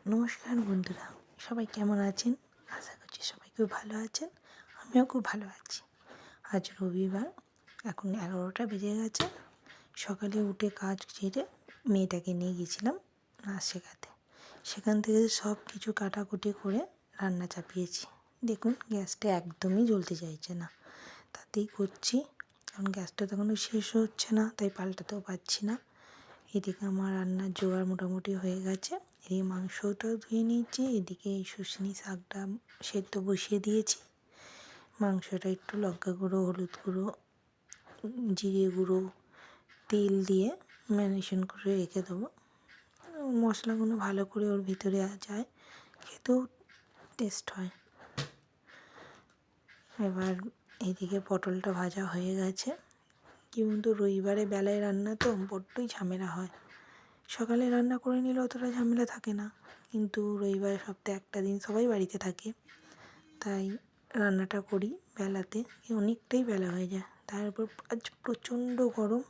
নমস্কার বন্ধুরা, সবাই কেমন আছেন? আশা করছি সবাই খুব ভালো আছেন। আমিও খুব ভালো আছি। আজ রবিবার, এখন 11টা বেজে গেছে। সকালে উঠে কাজ সেরে মেয়েটাকে নিয়ে গেছিলাম নাচ শেখাতে। সেখান থেকে সব কিছু কাটাকুটি করে রান্না চাপিয়েছি। দেখুন গ্যাসটা একদমই জ্বলতে চাইছে না, তাতেই করছি। কারণ গ্যাসটা তো এখনও শেষ হচ্ছে না, তাই পাল্টাতেও পারছি না। এদিকে আমার রান্নার জোগাড় মোটামুটি হয়ে গেছে। এদিকে মাংসটাও ধুয়ে নিয়েছি, এদিকে এই শুশনি শাকটা সেদ্ধ বসিয়ে দিয়েছি। মাংসটা একটু লঙ্কা গুঁড়ো, হলুদ গুঁড়ো, জিরে গুঁড়ো, তেল দিয়ে ম্যারিনেশন করে রেখে দেবো। মশলাগুলো ভালো করে ওর ভিতরে যায়, খেতেও টেস্ট হয়। এবার এদিকে পটলটা ভাজা হয়ে গেছে। কিন্তু রবিবারে বেলায় রান্না তো বড্ডই ঝামেলা হয়। সকালে রান্না করে নিলে অতটা ঝামেলা থাকে না, কিন্তু রবিবার সপ্তাহে একটা দিন সবাই বাড়িতে থাকে, তাই রান্নাটা করি বেলাতে। অনেকটাই বেলা হয়ে যায়। তারপর আজ প্রচণ্ড গরম,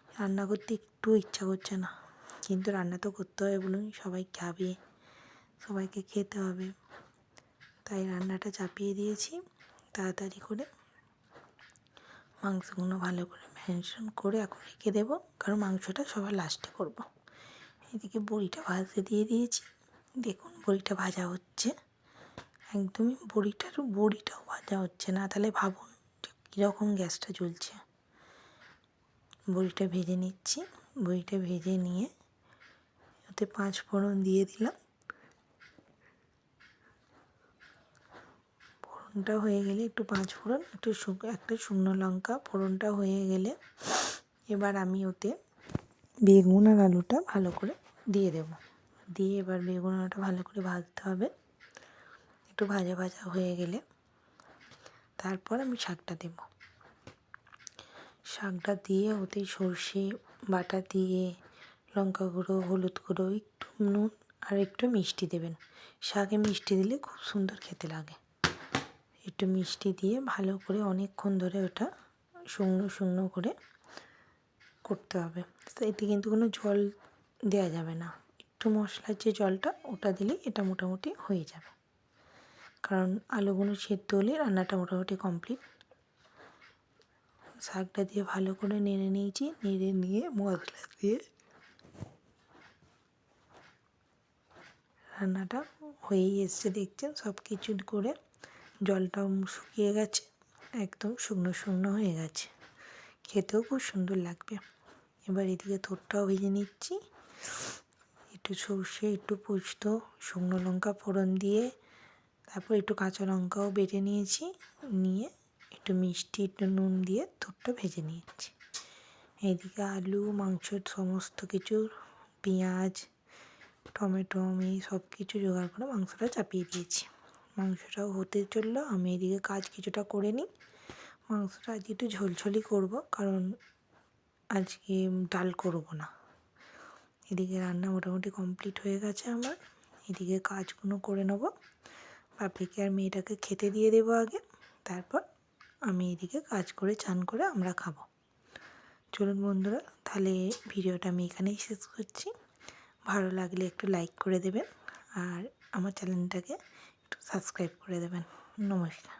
রান্না করতে একটু ইচ্ছা করছে না, কিন্তু রান্না তো করতে হবে, বলুন, সবাই খাবে, সবাইকে খেতে হবে, তাই রান্নাটা চাপিয়ে দিয়েছি। তাড়াতাড়ি করে মাংসগুলো ভালো করে ম্যারিনেশন করে এখন রেখে দেবো, কারণ মাংসটা সবার লাস্টে করব। এদিকে বড়িটা ভাজতে দিয়ে দিয়েছি। দেখুন বড়িটা ভাজা হচ্ছে, একদমই বড়িটাও ভাজা হচ্ছে না, তাহলে ভাবুন কীরকম গ্যাসটা জ্বলছে। বড়িটা ভেজে নিচ্ছি। বড়িটা ভেজে নিয়ে ওতে 5 ফোড়ন দিয়ে দিলাম। ফোড়নটা হয়ে গেলে একটু 5 ফোড়ন, একটা শুকনো লঙ্কা, ফোড়নটা হয়ে গেলে এবার আমি ওতে বেগুন আর আলুটা ভালো করে দিয়ে দেবো। দিয়ে এবার বেগুন আলুটা ভালো করে ভাজতে হবে। একটু ভাজা ভাজা হয়ে গেলে তারপর আমি শাকটা দেব। শাকটা দিয়ে ওতে সর্ষে বাটা দিয়ে লঙ্কা গুঁড়ো, হলুদ গুঁড়ো, একটু নুন আর একটু মিষ্টি দেবেন। শাকে মিষ্টি দিলে খুব সুন্দর খেতে লাগে। একটু মিষ্টি দিয়ে ভালো করে অনেকক্ষণ ধরে ওটা শুকনো শুকনো করে করতে হবে। তো এতে কিন্তু কোনো জল দেওয়া যাবে না, একটু মশলার যে জলটা ওটা দিলেই এটা মোটামুটি হয়ে যাবে। কারণ আলুগুলো সেদ্ধ হলে রান্নাটা মোটামুটি কমপ্লিট। শাকটা দিয়ে ভালো করে নেড়ে নিয়েছি। নেড়ে নিয়ে মশলা দিয়ে রান্নাটা হয়েই এসছে, দেখছেন সব কিছু করে জলটাও শুকিয়ে গেছে, একদম শুকনো শুকনো হয়ে গেছে, খেতেও খুব সুন্দর লাগবে। এবার এদিকে থোড়টাও ভেজে নিচ্ছি। একটু সর্ষে, একটু পোস্ত, শুকনো লঙ্কা ফোড়ন দিয়ে তারপর একটু কাঁচা লঙ্কাও বেটে নিয়েছি, নিয়ে একটু মিষ্টি, একটু নুন দিয়ে থোড়টা ভেজে নিয়েছি। এইদিকে আলু, মাংসের সমস্ত কিছু, পেঁয়াজ, টমেটো, আমি সব কিছু জোগাড় করে মাংসটা চাপিয়ে দিয়েছি। মাংসটাও হতে চললো, আমি এদিকে কাজ কিছুটা করে নিই। মাংসটা আজকে একটু ঝোলঝোলই করবো, কারণ আজকে ডাল করব না। এদিকে রান্না মোটামুটি কমপ্লিট হয়ে গেছে আমার। এদিকে কাজগুলো করে নেবো। বাপিকে আর মেয়েটাকে খেতে দিয়ে দেবো আগে, তারপর আমি এদিকে কাজ করে চান করে আমরা খাবো। চলুন বন্ধুরা, তাহলে ভিডিওটা আমি এখানেই শেষ করছি। ভালো লাগলে একটু লাইক করে দেবেন আর আমার চ্যানেলটাকে একটু সাবস্ক্রাইব করে দেবেন। নমস্কার।